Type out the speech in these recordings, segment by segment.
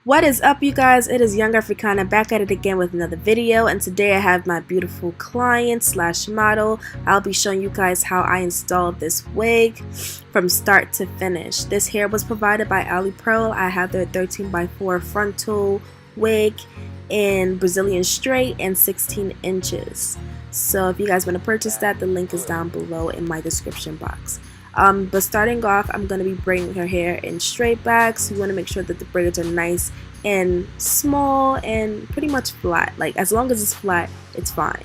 What is up, you guys? It is Young Africana back at it again with another video, and today I have my beautiful client slash model. I'll be showing you guys how I installed this wig from start to finish. This hair was provided by Ali Pearl. I have their 13x4 frontal wig in Brazilian straight and 16 inches. So if you guys want to purchase that, the link is down below in my description box. But starting off, I'm going to be braiding her hair in straight back, so you want to make sure that the braids are nice and small and pretty much flat. Like, as long as it's flat, it's fine.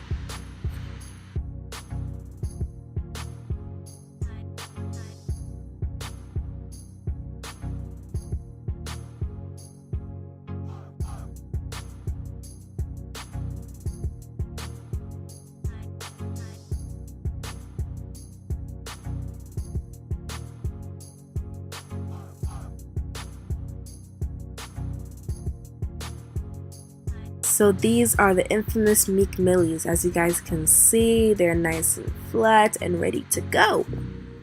So these are the infamous Meek Millies. As you guys can see, they're nice and flat and ready to go,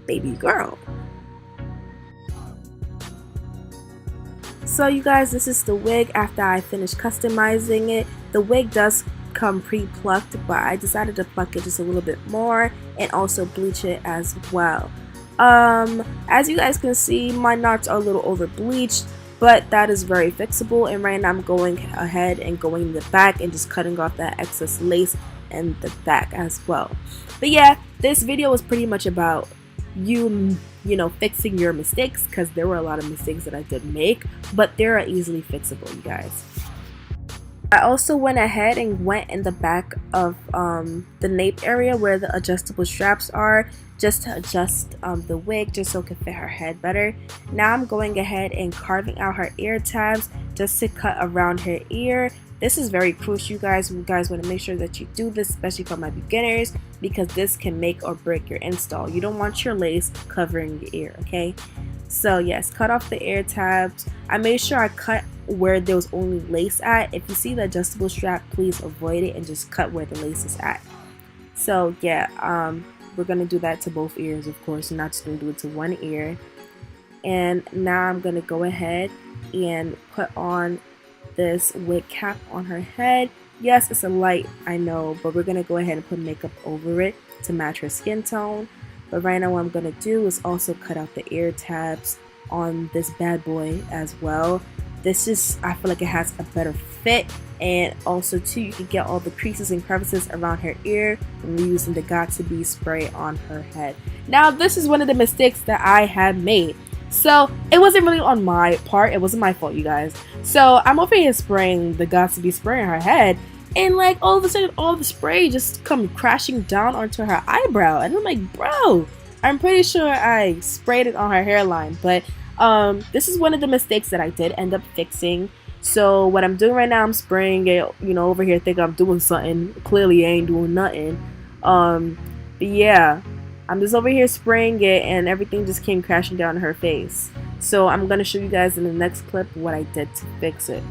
baby girl. So you guys, this is the wig after I finished customizing it. The wig does come pre-plucked, but I decided to pluck it just a little bit more and also bleach it as well. As you guys can see, my knots are a little over bleached, but that is very fixable, and right now I'm going ahead and going in the back and just cutting off that excess lace in the back as well. But yeah, this video was pretty much about you know, fixing your mistakes, because there were a lot of mistakes that I did make, but they're easily fixable, you guys. I also went ahead and went in the back of the nape area where the adjustable straps are, just to adjust the wig just so it can fit her head better. Now I'm going ahead and carving out her ear tabs just to cut around her ear. This is very crucial, you guys. You guys want to make sure that you do this, especially for my beginners, because this can make or break your install. You don't want your lace covering your ear, okay? So yes, cut off the ear tabs. I made sure I cut where there was only lace at. If you see the adjustable strap, please avoid it and just cut where the lace is at. So yeah, we're gonna do that to both ears, of course. I'm not just gonna do it to one ear. And now I'm gonna go ahead and put on this wig cap on her head. Yes, it's a light, I know, but we're gonna go ahead and put makeup over it to match her skin tone. But right now what I'm gonna do is also cut out the ear tabs on this bad boy as well. This is, I feel like it has a better fit, and also too, you can get all the creases and crevices around her ear when we're using the Got2b spray on her head. Now this is one of the mistakes that I had made. So it wasn't really on my part, it wasn't my fault, you guys. So I'm over here spraying the Got2b spray on her head, and like all of a sudden all the spray just come crashing down onto her eyebrow, and I'm like, bro, I'm pretty sure I sprayed it on her hairline. But this is one of the mistakes that I did end up fixing. So what I'm doing right now, I'm spraying it, you know, over here thinking I'm doing something. Clearly I ain't doing nothing. But yeah, I'm just over here spraying it and everything just came crashing down her face. So I'm gonna show you guys in the next clip what I did to fix it.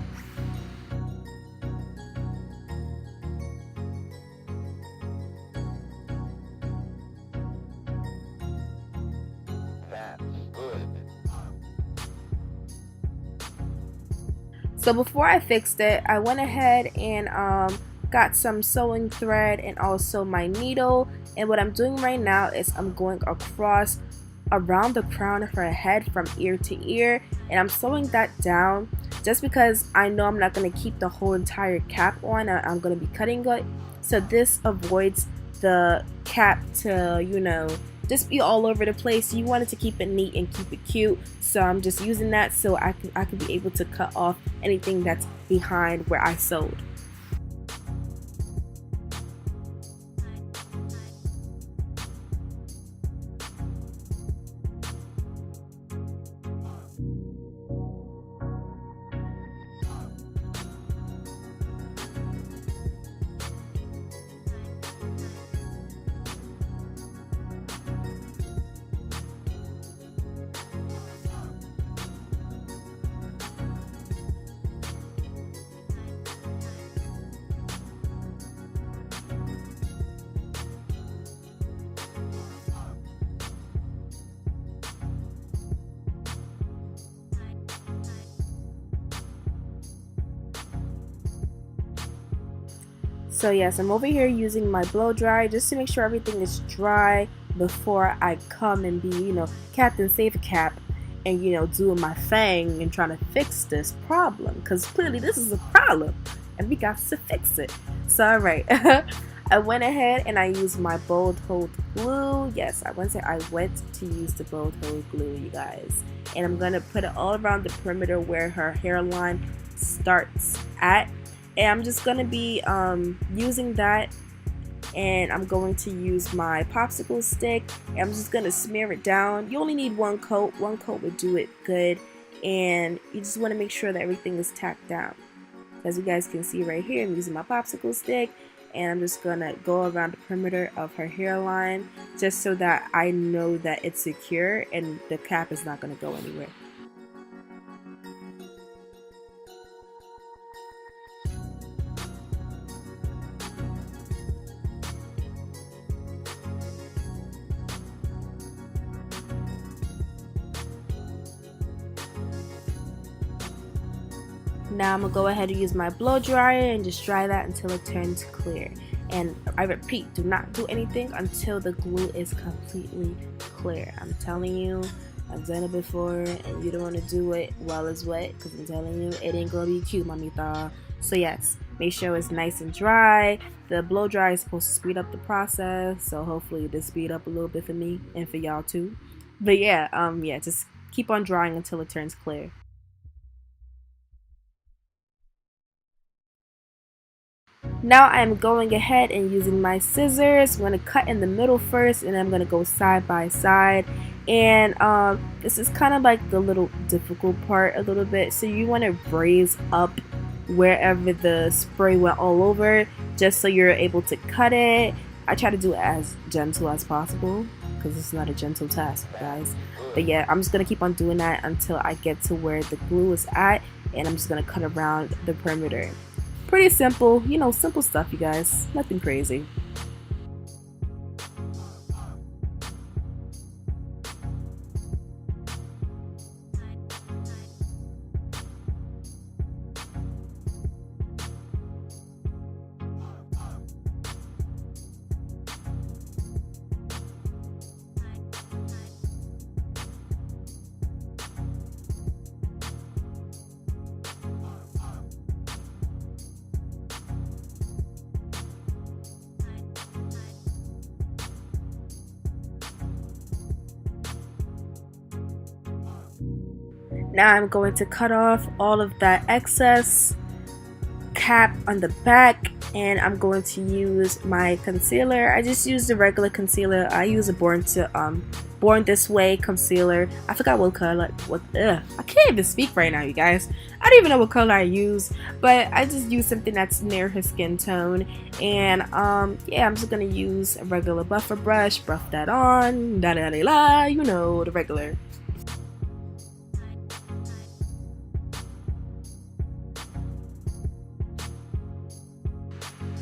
So before I fixed it, I went ahead and got some sewing thread and also my needle. And what I'm doing right now is I'm going across around the crown of her head from ear to ear, and I'm sewing that down just because I know I'm not going to keep the whole entire cap on. I'm going to be cutting it, so this avoids the cap to, you know, just be all over the place. You wanted to keep it neat and keep it cute, so I'm just using that so I can be able to cut off anything that's behind where I sewed. So yes, I'm over here using my blow dry just to make sure everything is dry before I come and be, Captain Save a Cap and, doing my thing and trying to fix this problem. Because clearly this is a problem and we got to fix it. So alright, I went ahead and I used my bold hold glue. Yes, I went to use the bold hold glue, you guys. And I'm going to put it all around the perimeter where her hairline starts at. And I'm just going to be using that, and I'm going to use my popsicle stick, and I'm just going to smear it down. You only need one coat would do it good, and you just want to make sure that everything is tacked down. As you guys can see right here, I'm using my popsicle stick, and I'm just going to go around the perimeter of her hairline just so that I know that it's secure and the cap is not going to go anywhere. Now I'm going to go ahead and use my blow dryer and just dry that until it turns clear. And I repeat, do not do anything until the glue is completely clear. I'm telling you, I've done it before and you don't want to do it while it's wet, because I'm telling you, it ain't going to be cute, mamita. So yes, make sure it's nice and dry. The blow dryer is supposed to speed up the process, so hopefully this speed up a little bit for me and for y'all too. But yeah, just keep on drying until it turns clear. Now I'm going ahead and using my scissors. I'm going to cut in the middle first, and I'm going to go side by side. And this is kind of like the little difficult part a little bit. So you want to braise up wherever the spray went all over, just so you're able to cut it. I try to do it as gentle as possible, because it's not a gentle task, guys. But yeah, I'm just going to keep on doing that until I get to where the glue is at, and I'm just going to cut around the perimeter. Pretty simple, simple stuff, you guys. Nothing crazy. Now I'm going to cut off all of that excess cap on the back, and I'm going to use my concealer. I just use the regular concealer. I use a Born This Way concealer. I forgot what color. I can't even speak right now, you guys. I don't even know what color I use, but I just use something that's near her skin tone. And yeah, I'm just gonna use a regular buffer brush, buff that on, da da da la, the regular.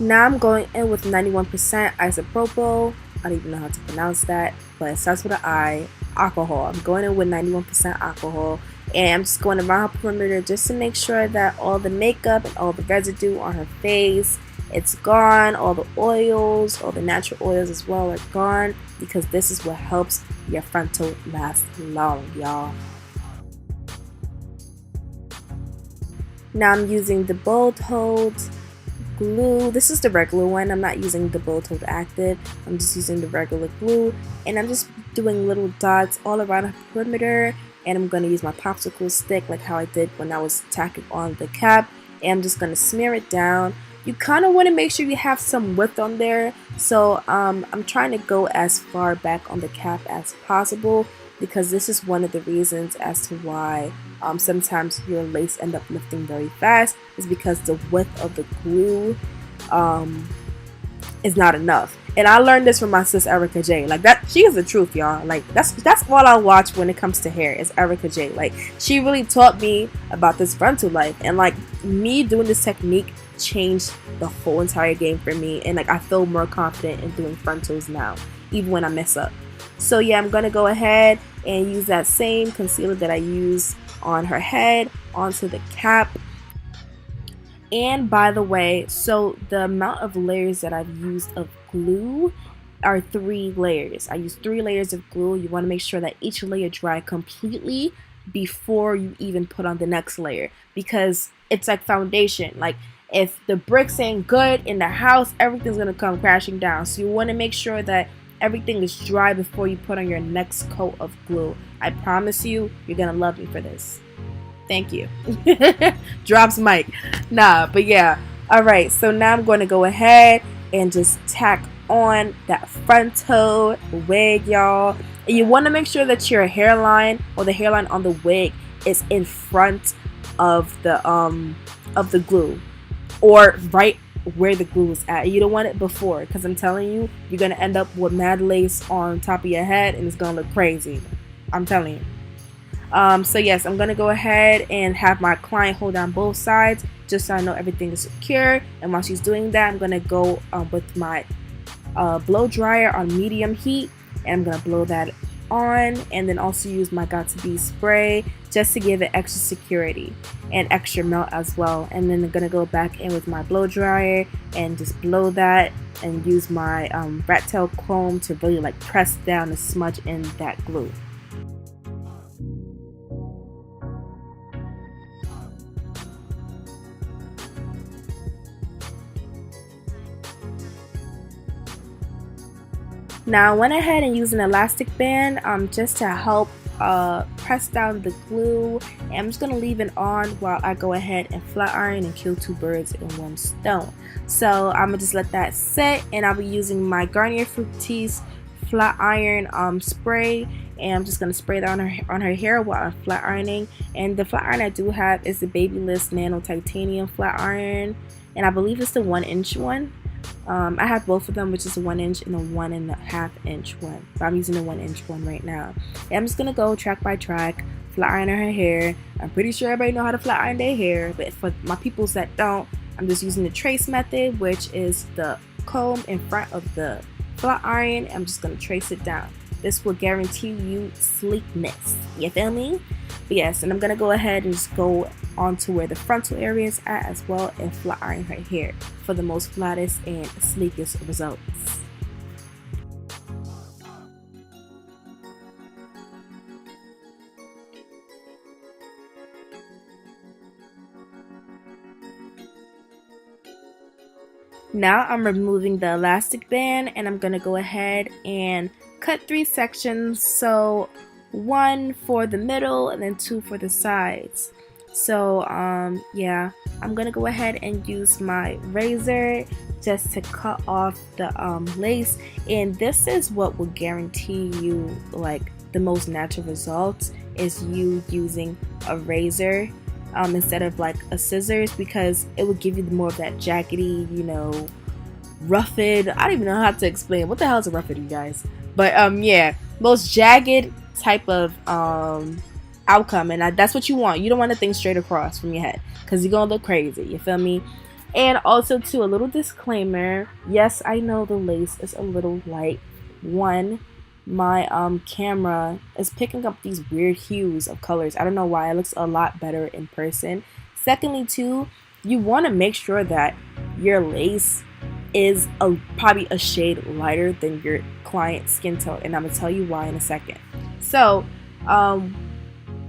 Now I'm going in with 91% isopropyl. I don't even know how to pronounce that, but it starts with an I. Alcohol. I'm going in with 91% alcohol, and I'm just going around her perimeter just to make sure that all the makeup and all the residue on her face, it's gone. All the oils, all the natural oils as well are gone, because this is what helps your frontal last long, y'all. Now I'm using the Bold Hold glue. This is the regular one. I'm not using the Bold Hold Active. I'm just using the regular glue, and I'm just doing little dots all around the perimeter, and I'm going to use my popsicle stick like how I did when I was tacking on the cap, and I'm just going to smear it down. You kind of want to make sure you have some width on there, so I'm trying to go as far back on the cap as possible, because this is one of the reasons as to why sometimes your lace end up lifting very fast, is because the width of the glue is not enough. And I learned this from my sis Erica J. Like, that, she is the truth, y'all. Like, that's all I watch when it comes to hair is Erica J. Like, she really taught me about this frontal life, and like me doing this technique changed the whole entire game for me, and like I feel more confident in doing frontals now, even when I mess up. So yeah, I'm gonna go ahead and use that same concealer that I used on her head onto the cap, And by the way, so the amount of layers that I've used of glue are 3 layers. I use 3 layers of glue. You want to make sure that each layer dry completely before you even put on the next layer, because it's like foundation. Like if the bricks ain't good in the house, everything's gonna come crashing down. So you want to make sure that everything is dry before you put on your next coat of glue. I promise you, you're gonna love me for this. Thank you. Drops mic. Nah, but yeah. Alright, so now I'm going to go ahead and just tack on that frontal wig, y'all. And you want to make sure that your hairline or the hairline on the wig is in front of the glue, or right where the glue is at. You don't want it before, because I'm telling you, you're gonna end up with mad lace on top of your head and it's gonna look crazy. I'm telling you. So yes, I'm gonna go ahead and have my client hold down both sides just so I know everything is secure. And while she's doing that, I'm gonna go with my blow dryer on medium heat, and I'm gonna blow that on, and then also use my Got To Be spray just to give it extra security and extra melt as well. And then I'm gonna go back in with my blow dryer and just blow that, and use my rat tail comb to really like press down and smudge in that glue. Now I went ahead and used an elastic band just to help press down the glue, and I'm just going to leave it on while I go ahead and flat iron and kill 2 birds in 1 stone. So I'm going to just let that sit, and I'll be using my Garnier Fructis flat iron spray, and I'm just going to spray that on her hair while I'm flat ironing. And the flat iron I do have is the Babyliss Nano Titanium flat iron, and I believe it's the 1-inch one. I have both of them, which is a 1-inch and a 1.5-inch one, but I'm using the 1-inch one right now. And I'm just gonna go track by track, flat iron her hair. I'm pretty sure everybody know how to flat iron their hair, but for my peoples that don't, I'm just using the trace method, which is the comb in front of the flat iron. I'm just gonna trace it down. This will guarantee you sleekness. You feel me? But yes, and I'm gonna go ahead and just go onto where the frontal area is at as well, and flat iron her hair for the most flattest and sleekest results. Now I'm removing the elastic band, and I'm gonna go ahead and cut 3 sections, so 1 for the middle and then 2 for the sides. So yeah, I'm gonna go ahead and use my razor just to cut off the lace, and this is what will guarantee you like the most natural results, is you using a razor instead of like a scissors, because it will give you more of that jaggedy, you know, roughed. I don't even know how to explain what the hell is a roughed, you guys, but yeah, most jagged type of outcome, and that's what you want. You don't want to think straight across from your head, because you're gonna look crazy, you feel me? And also too, a little disclaimer, yes, I know the lace is a little light. One, my camera is picking up these weird hues of colors. I don't know why. It looks a lot better in person. Secondly too, you want to make sure that your lace is probably a shade lighter than your client's skin tone, and I'm gonna tell you why in a second. So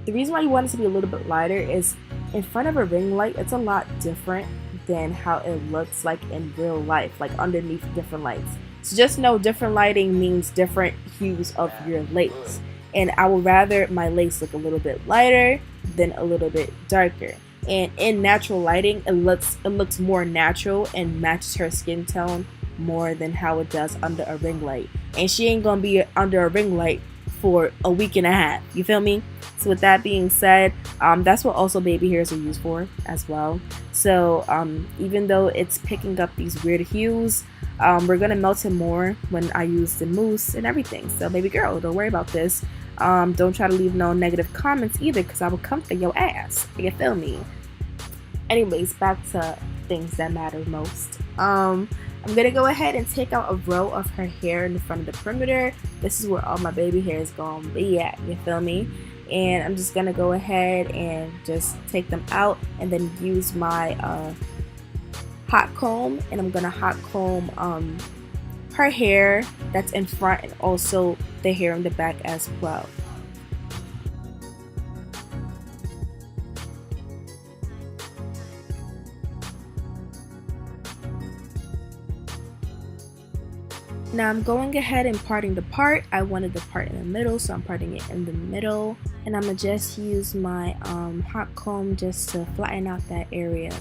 the reason why you want it to be a little bit lighter is in front of a ring light, it's a lot different than how it looks like in real life, like underneath different lights. So just know different lighting means different hues of your lace, and I would rather my lace look a little bit lighter than a little bit darker. And in natural lighting, it looks more natural and matches her skin tone more than how it does under a ring light. And she ain't gonna be under a ring light for a week and a half, you feel me? So with that being said, that's what also baby hairs are used for as well. So even though it's picking up these weird hues, we're gonna melt it more when I use the mousse and everything. So baby girl, don't worry about this. Don't try to leave no negative comments either, because I will come for your ass, you feel me? Anyways, back to things that matter most. I'm gonna go ahead and take out a row of her hair in the front of the perimeter. This is where all my baby hair is gonna be at, you feel me? And I'm just gonna go ahead and just take them out, and then use my hot comb, and I'm gonna hot comb her hair that's in front and also the hair in the back as well. Now I'm going ahead and parting the part. I wanted the part in the middle, so I'm parting it in the middle. And I'm gonna just use my hot comb just to flatten out that area.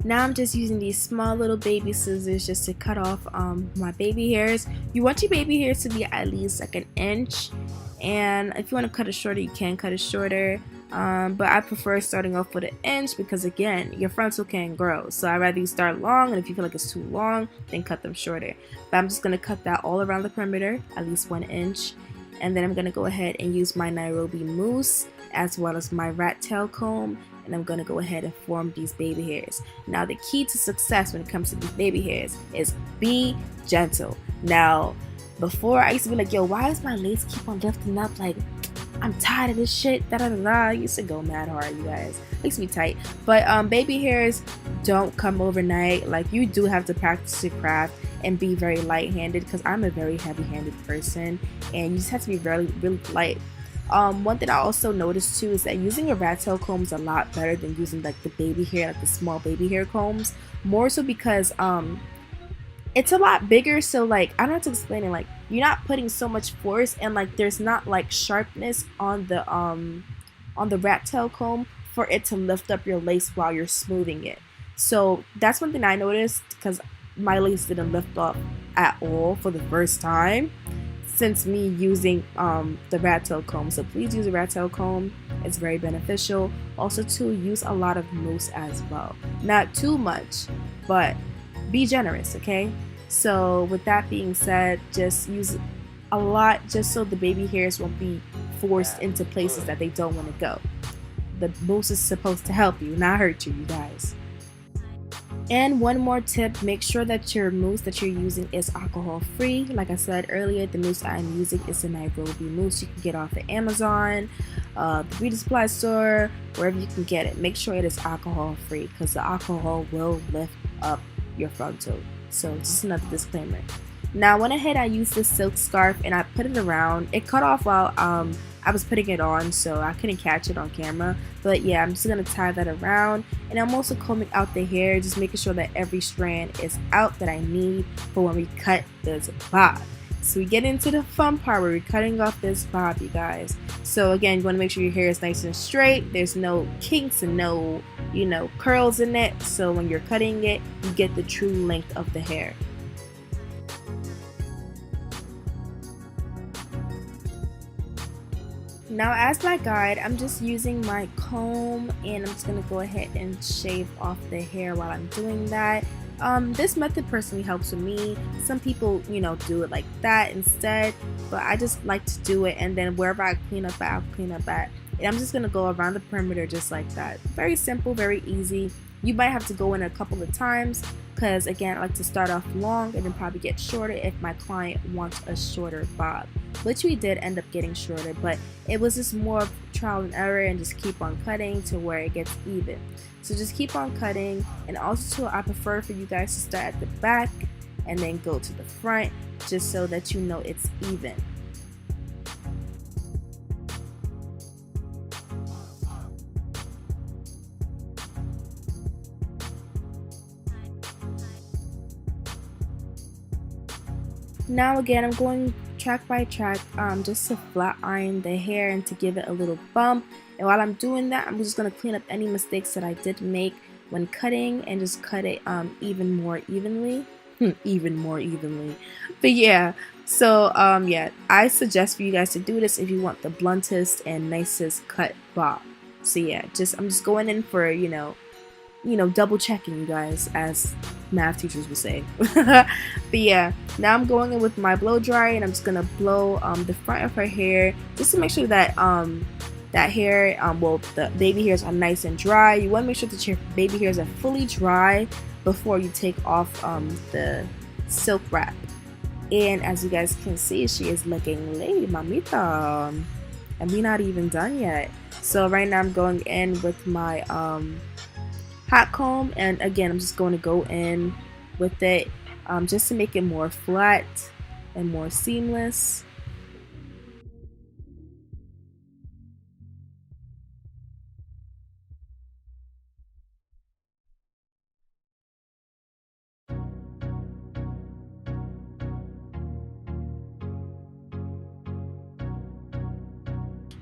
Now I'm just using these small little baby scissors just to cut off my baby hairs. You want your baby hairs to be at least like an inch, and if you want to cut it shorter, you can cut it shorter. But I prefer starting off with an inch because again, your frontal can grow. So I'd rather you start long, and if you feel like it's too long, then cut them shorter. But I'm just going to cut that all around the perimeter, at least 1 inch. And then I'm going to go ahead and use my Nairobi mousse as well as my rat tail comb, and I'm going to go ahead and form these baby hairs. Now the key to success when it comes to these baby hairs is be gentle. Now before I used to be like, yo, why does my lace keep on lifting up? Like, I'm tired of this shit, da da da da. I used to go mad hard, you guys. It used to be tight. But baby hairs don't come overnight. Like, you do have to practice your craft and be very light-handed, because I'm a very heavy-handed person, and you just have to be really light. One thing I also noticed too is that using a rat tail comb is a lot better than using like the baby hair, like the small baby hair combs. More so because it's a lot bigger, so like I don't have to explain it. Like, you're not putting so much force, and like there's not like sharpness on the rat tail comb for it to lift up your lace while you're smoothing it. So that's one thing I noticed, because my lace didn't lift up at all for the first time since me using the rat tail comb. So please use a rat tail comb. It's very beneficial. Also to use a lot of mousse as well. Not too much, but be generous, okay? So with that being said, just use a lot just so the baby hairs won't be forced into places that they don't want to go. The mousse is supposed to help you, not hurt you, you guys. And one more tip, make sure that your mousse that you're using is alcohol free. Like I said earlier, the mousse I'm using is a Nairobi mousse. You can get off of Amazon, the beauty supply store, wherever you can get it. Make sure it is alcohol free, because the alcohol will lift up your frontal. So just another disclaimer. Now I went ahead, I used this silk scarf and I put it around. It cut off while I was putting it on, so I couldn't catch it on camera. But yeah, I'm just gonna tie that around, and I'm also combing out the hair, just making sure that every strand is out that I need for when we cut this bob. So we get into the fun part where we're cutting off this bob, you guys. So again, you want to make sure your hair is nice and straight. There's no kinks and no, curls in it. So when you're cutting it, you get the true length of the hair. Now as my guide, I'm just using my comb, and I'm just going to go ahead and shave off the hair while I'm doing that. This method personally helps with me. Some people, do it like that instead, but I just like to do it, and then wherever I clean up at, I'll clean up at. And I'm just going to go around the perimeter just like that. Very simple, very easy. You might have to go in a couple of times, because again, I like to start off long and then probably get shorter if my client wants a shorter bob, which we did end up getting shorter, but it was just more of trial and error, and just keep on cutting to where it gets even. So just keep on cutting, and also too, I prefer for you guys to start at the back and then go to the front, just so that you know it's even. Now again, I'm going track by track, just to flat iron the hair and to give it a little bump. And while I'm doing that, I'm just going to clean up any mistakes that I did make when cutting, and just cut it even more evenly. Even more evenly. But yeah, so yeah, I suggest for you guys to do this if you want the bluntest and nicest cut bob. So yeah, I'm just going in for, you know, double checking, you guys, as math teachers would say. But yeah, now I'm going in with my blow dryer, and I'm just gonna blow the front of her hair just to make sure that that hair, well, the baby hairs are nice and dry. You want to make sure that your baby hairs are fully dry before you take off the silk wrap. And as you guys can see, she is looking late, mamita. And we're not even done yet. So right now I'm going in with my hot comb, and again I'm just going to go in with it just to make it more flat and more seamless.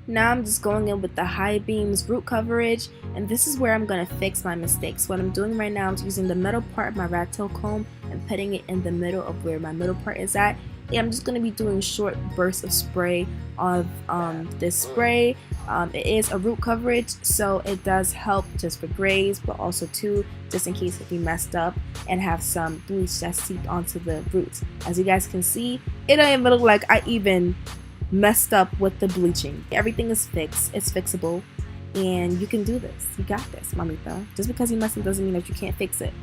Now I'm just going in with the high beams root coverage, and this is where I'm going to fix my mistakes. What I'm doing right now is using the middle part of my rat tail comb and putting it in the middle of where my middle part is at. And I'm just going to be doing short bursts of spray of this spray. It is a root coverage, so it does help just for grays, but also too just in case if you messed up and have some bleach that seeped onto the roots. As you guys can see, it don't even look like I even messed up with the bleaching. Everything is fixed. It's fixable, and you can do this. You got this, mamita. Just because you messed up doesn't mean that you can't fix it.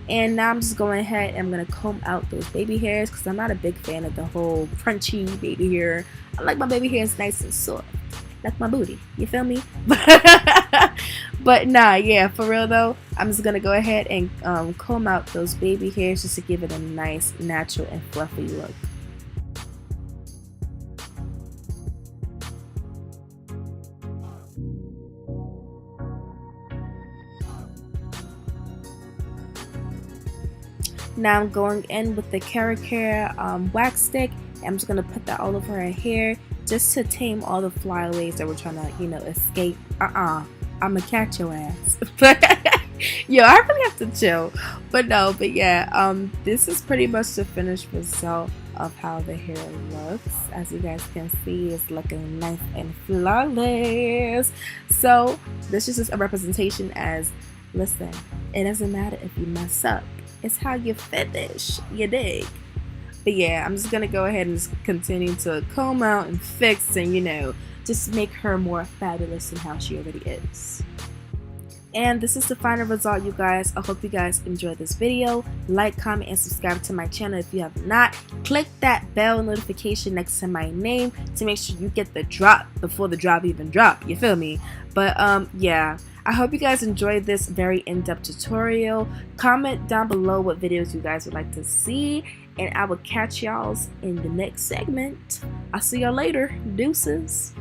And now I'm just going ahead and I'm gonna comb out those baby hairs because I'm not a big fan of the whole crunchy baby hair. I like my baby hairs nice and soft, like my booty. You feel me? But nah, yeah, for real though, I'm just gonna go ahead and comb out those baby hairs just to give it a nice, natural, and fluffy look. Now I'm going in with the Hair wax stick. And I'm just going to put that all over her hair just to tame all the flyaways that we're trying to, you know, escape. I'm going to catch your ass. Yo, I really have to chill. But no, but yeah, this is pretty much the finished result of how the hair looks. As you guys can see, it's looking nice and flawless. So this is just a representation as, listen, it doesn't matter if you mess up. It's how you finish, you dig? But yeah, I'm just gonna go ahead and just continue to comb out and fix and, you know, just make her more fabulous than how she already is. And this is the final result, you guys. I hope you guys enjoyed this video. Like, comment, and subscribe to my channel if you have not. Click that bell notification next to my name to make sure you get the drop before the drop even drop. You feel me? But yeah. I hope you guys enjoyed this very in-depth tutorial. Comment down below what videos you guys would like to see, and I will catch y'all in the next segment. I'll see y'all later. Deuces.